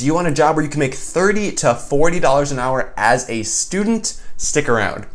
Do you want a job where you can make $30 to $40 an hour as a student? Stick around.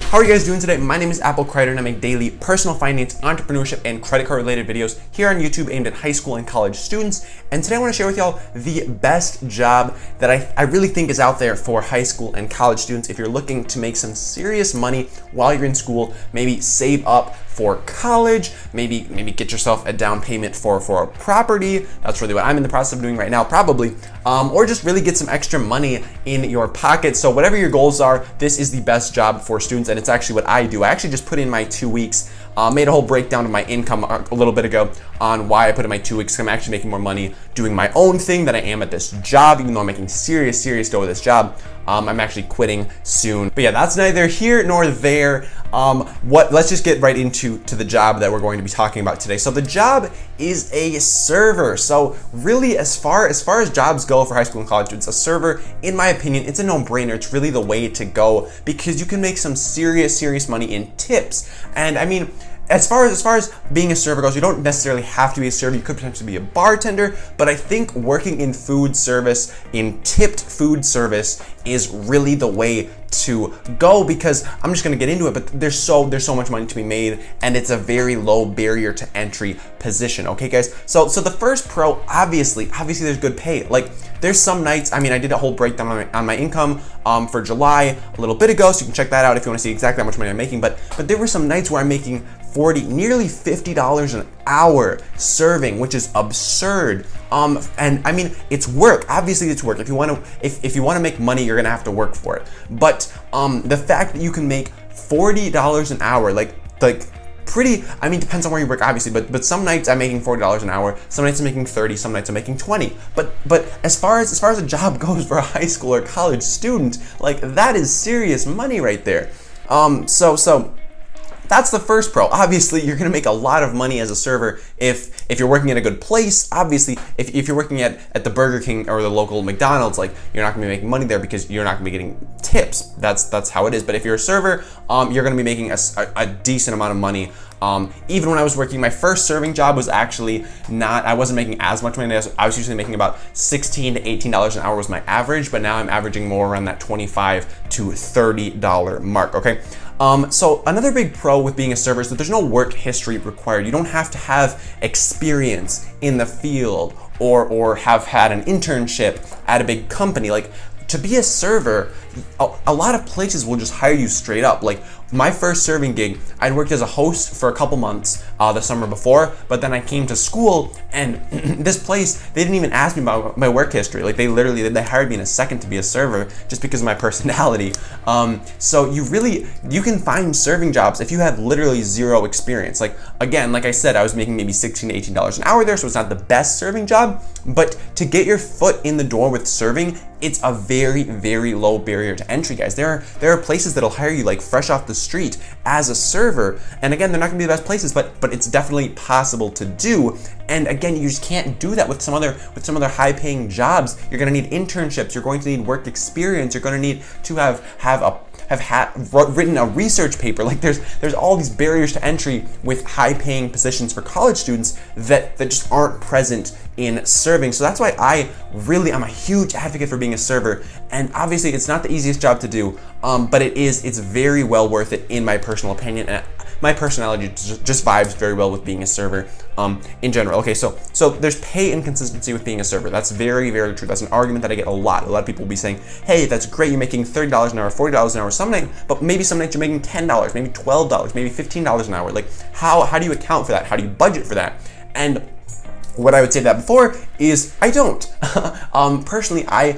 How are you guys doing today? My name is Apple Kreider and I make daily personal finance, entrepreneurship, and credit card related videos here on YouTube aimed at high school and college students. And today I want to share with y'all the best job that I really think is out there for high school and college students. If you're looking to make some serious money while you're in school, maybe save up for college, maybe get yourself a down payment for a property. That's really what I'm in the process of doing right now, probably. Or just really get some extra money in your pocket. So whatever your goals are, this is the best job for students, and it's actually what I do. I actually just put in my 2 weeks, made a whole breakdown of my income a little bit ago on why I put in my 2 weeks. I'm actually making more money doing my own thing than I am at this job, even though I'm making serious dough with this job. I'm actually quitting soon. But yeah, that's neither here nor there. Let's just get right into the job that we're going to be talking about today. So the job is a server. So really, as far as jobs go for high school and college students, a server, in my opinion, it's a no-brainer. It's really the way to go because you can make some serious money in tips. And I mean, as far as being a server goes, you don't necessarily have to be a server. You could potentially be a bartender, but I think working in food service, in tipped food service, is really the way to go because I'm just gonna get into it, but there's so much money to be made and it's a very low barrier to entry position. Okay, guys. So the first pro, obviously there's good pay. Like there's some nights, I mean, I did a whole breakdown on my income for July a little bit ago, so you can check that out if you want to see exactly how much money I'm making. But there were some nights where I'm making nearly $50 an hour serving, which is absurd. And I mean, it's work. Obviously, it's work. If you want to make money, you're gonna have to work for it. But the fact that you can make $40 an hour, like pretty, I mean, depends on where you work, obviously, but some nights I'm making $40 an hour, some nights I'm making 30, some nights I'm making 20. But as far as a job goes for a high school or college student, like that is serious money right there. So that's the first pro. Obviously, you're gonna make a lot of money as a server if you're working at a good place. Obviously, if you're working at the Burger King or the local McDonald's, like you're not gonna be making money there because you're not gonna be getting tips. That's how it is. But if you're a server, you're gonna be making a decent amount of money. Even when I was working, my first serving job was actually I wasn't making as much money. I was usually making about $16 to $18 an hour was my average, but now I'm averaging more around that $25 to $30 mark, okay? So another big pro with being a server is that there's no work history required. You don't have to have experience in the field or have had an internship at a big company. Like, to be a server, a lot of places will just hire you straight up. Like my first serving gig, I'd worked as a host for a couple months the summer before, but then I came to school and this place, they didn't even ask me about my work history. Like they hired me in a second to be a server just because of my personality. So you can find serving jobs if you have literally zero experience. Like again, like I said, I was making maybe $16 to $18 an hour there, so it's not the best serving job, but to get your foot in the door with serving, it's a very low barrier to entry, guys. There are places that'll hire you like fresh off the street as a server, and again, they're not gonna be the best places, but it's definitely possible to do. And again, you just can't do that with some other high-paying jobs. You're gonna need internships. You're going to need work experience. You're gonna need to have written a research paper. Like there's all these barriers to entry with high-paying positions for college students that just aren't present in serving. So that's why I'm a huge advocate for being a server. And obviously, it's not the easiest job to do, but it's very well worth it in my personal opinion. And my personality just vibes very well with being a server in general. Okay, so there's pay inconsistency with being a server. That's very true. That's an argument that I get a lot. A lot of people will be saying, hey, that's great, you're making $30 an hour, $40 an hour, but maybe some nights you're making $10, maybe $12, maybe $15 an hour. Like how do you account for that? How do you budget for that? And what I would say to that before is I don't. Personally, I'm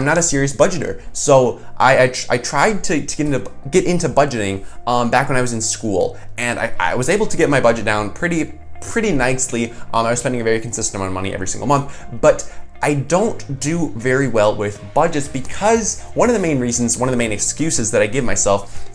not a serious budgeter. So I tried to get into budgeting back when I was in school, and I was able to get my budget down pretty nicely. I was spending a very consistent amount of money every single month, but I don't do very well with budgets because one of the main excuses that I give myself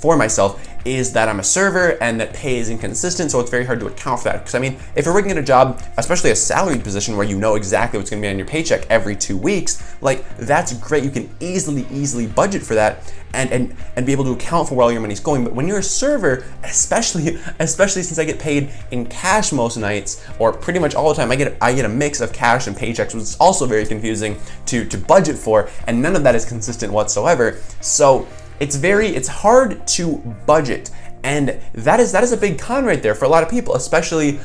is that I'm a server and that pay is inconsistent, so it's very hard to account for that. Because I mean, if you're working at a job, especially a salaried position where you know exactly what's gonna be on your paycheck every 2 weeks, like that's great. You can easily budget for that and be able to account for where all your money's going. But when you're a server, especially since I get paid in cash most nights, or pretty much all the time, I get a mix of cash and paychecks, which is also very confusing to budget for, and none of that is consistent whatsoever. So it's hard to budget. And that is a big con right there for a lot of people, especially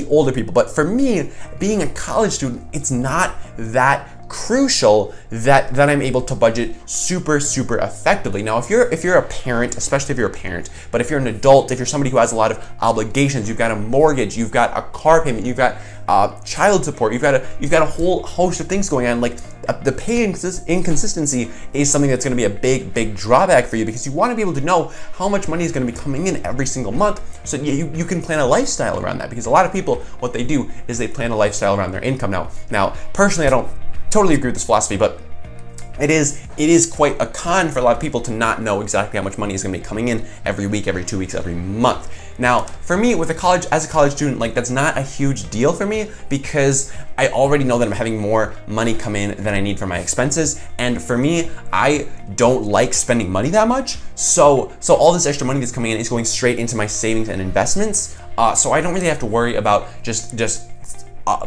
older people. But for me, being a college student, it's not that crucial that I'm able to budget super effectively. Now, if you're a parent, especially if you're a parent, but if you're an adult, if you're somebody who has a lot of obligations, you've got a mortgage, you've got a car payment, you've got child support, you've got a whole host of things going on, like the pay inconsistency is something that's going to be a big drawback for you, because you want to be able to know how much money is going to be coming in every single month, so you can plan a lifestyle around that. Because a lot of people, what they do is they plan a lifestyle around their income. Now personally, I don't totally agree with this philosophy, but it is quite a con for a lot of people to not know exactly how much money is going to be coming in every week, every 2 weeks, every month. Now, for me, as a college student, like that's not a huge deal for me, because I already know that I'm having more money come in than I need for my expenses. And for me, I don't like spending money that much. So all this extra money that's coming in is going straight into my savings and investments. So I don't really have to worry about just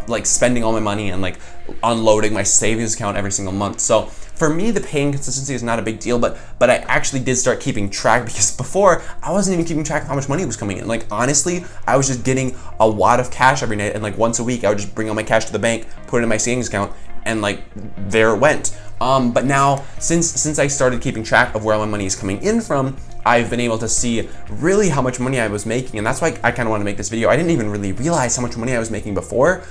like spending all my money and like unloading my savings account every single month. So for me, the pay inconsistency is not a big deal, but I actually did start keeping track, because before I wasn't even keeping track of how much money was coming in. Like honestly, I was just getting a wad of cash every night, and like once a week I would just bring all my cash to the bank, put it in my savings account, and like there it went. But now since I started keeping track of where all my money is coming in from, I've been able to see really how much money I was making, and that's why I kind of want to make this video. I didn't even really realize how much money I was making before,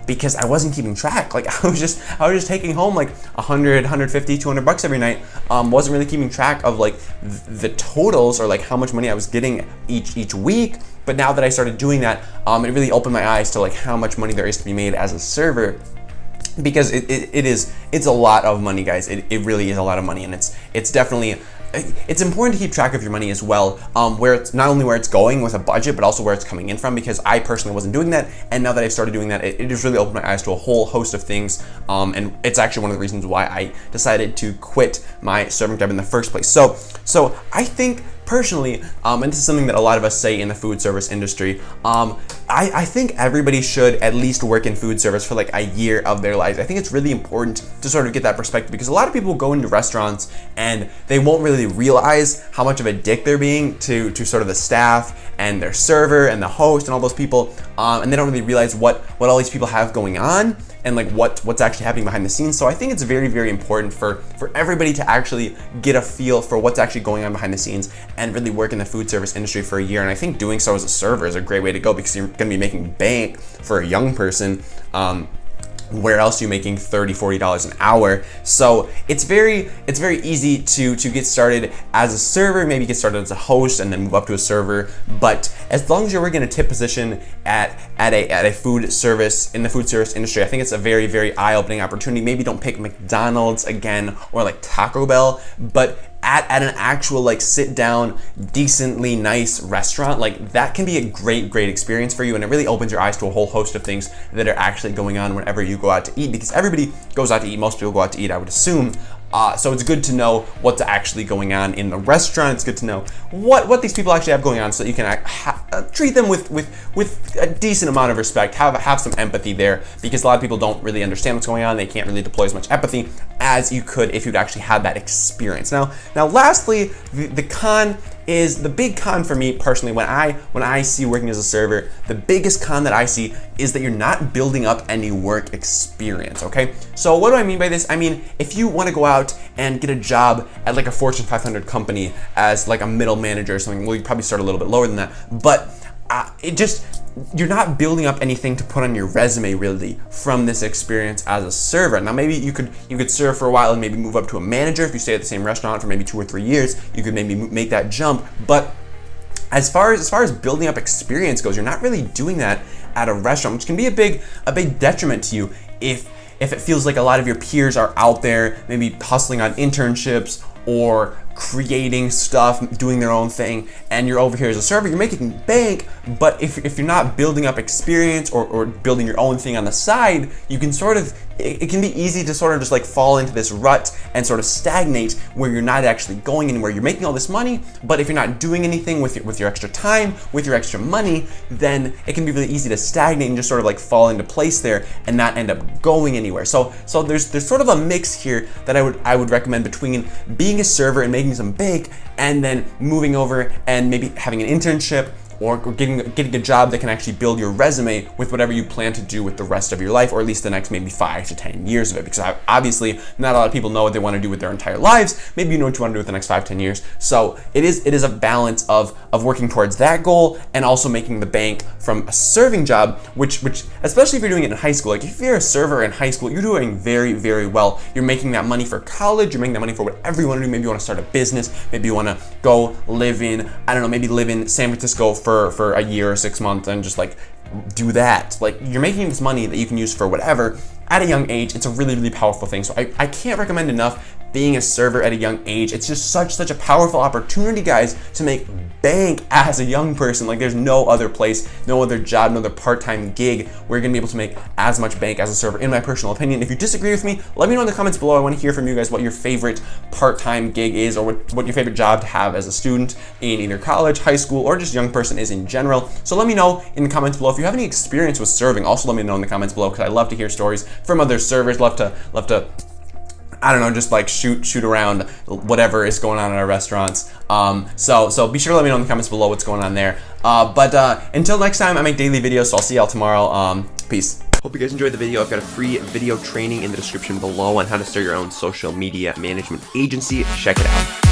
because I wasn't keeping track. Like I was just taking home like 100, 150, 200 bucks every night. Wasn't really keeping track of like the totals, or like how much money I was getting each week. But now that I started doing that, it really opened my eyes to like how much money there is to be made as a server. Because it's a lot of money, guys. It really is a lot of money, and it's definitely, it's important to keep track of your money as well, where it's not only where it's going with a budget, but also where it's coming in from, because I personally wasn't doing that, and now that I've started doing that, it just really opened my eyes to a whole host of things, and it's actually one of the reasons why I decided to quit my serving job in the first place. So I think personally, and this is something that a lot of us say in the food service industry, I think everybody should at least work in food service for like a year of their lives. I think it's really important to sort of get that perspective, because a lot of people go into restaurants and they won't really realize how much of a dick they're being to sort of the staff and their server and the host and all those people, and they don't really realize what all these people have going on, and like what's actually happening behind the scenes. So I think it's very important for everybody to actually get a feel for what's actually going on behind the scenes and really work in the food service industry for a year. And I think doing so as a server is a great way to go, because you're going to be making bank for a young person. Where else are you making $30, $40 an hour? So it's very easy to get started as a server, maybe get started as a host and then move up to a server. But as long as you're working a tip position at a food service, in the food service industry, I think it's a very eye-opening opportunity. Maybe don't pick McDonald's again, or like Taco Bell, but at an actual like sit down, decently nice restaurant, like that can be a great experience for you, and it really opens your eyes to a whole host of things that are actually going on whenever you go out to eat, because everybody goes out to eat. Most people go out to eat, I would assume. So it's good to know what's actually going on in the restaurant. It's good to know what these people actually have going on, so that you can treat them with a decent amount of respect, have some empathy there, because a lot of people don't really understand what's going on. They can't really deploy as much empathy as you could if you'd actually had that experience. Now lastly, the big con for me personally, when I see working as a server, the biggest con that I see is that you're not building up any work experience, okay? So what do I mean by this? I mean, if you want to go out and get a job at like a Fortune 500 company as like a middle manager or something, well, you probably start a little bit lower than that, but you're not building up anything to put on your resume really from this experience as a server. Now maybe you could serve for a while and maybe move up to a manager. If you stay at the same restaurant for maybe 2 or 3 years, you could maybe make that jump. But as far as building up experience goes, you're not really doing that at a restaurant, which can be a big detriment to you if it feels like a lot of your peers are out there maybe hustling on internships or creating stuff, doing their own thing, and you're over here as a server, you're making bank, but if you're not building up experience or building your own thing on the side, you can sort of, it can be easy to sort of just like fall into this rut and sort of stagnate where you're not actually going anywhere. You're making all this money, but if you're not doing anything with your extra time, with your extra money, then it can be really easy to stagnate and just sort of like fall into place there and not end up going anywhere. So there's sort of a mix here that I would recommend between being a server and making some bank, and then moving over and maybe having an internship or getting a job that can actually build your resume with whatever you plan to do with the rest of your life, or at least the next maybe 5 to 10 years of it. Because obviously not a lot of people know what they want to do with their entire lives. Maybe you know what you want to do with the next 5, 10 years. So it is a balance of working towards that goal and also making the bank from a serving job, which especially if you're doing it in high school. Like if you're a server in high school, you're doing very, very well. You're making that money for college, you're making that money for whatever you want to do. Maybe you want to start a business, maybe you want to go live in, I don't know, maybe live in San Francisco for a year or 6 months and just like do that. Like you're making this money that you can use for whatever at a young age. It's a really, really powerful thing. So I can't recommend enough being a server at a young age. It's just such a powerful opportunity, guys, to make bank as a young person. Like there's no other place, no other job, no other part-time gig where you're gonna be able to make as much bank as a server, in my personal opinion. If you disagree with me, let me know in the comments below. I want to hear from you guys what your favorite part-time gig is, or what your favorite job to have as a student in either college, high school, or just young person is in general. So let me know in the comments below. If you have any experience with serving, also let me know in the comments below, because I love to hear stories from other servers. Love to I don't know, just like shoot around whatever is going on in our restaurants. So be sure to let me know in the comments below what's going on there. But until next time, I make daily videos, so I'll see y'all tomorrow. Peace. Hope you guys enjoyed the video. I've got a free video training in the description below on how to start your own social media management agency. Check it out.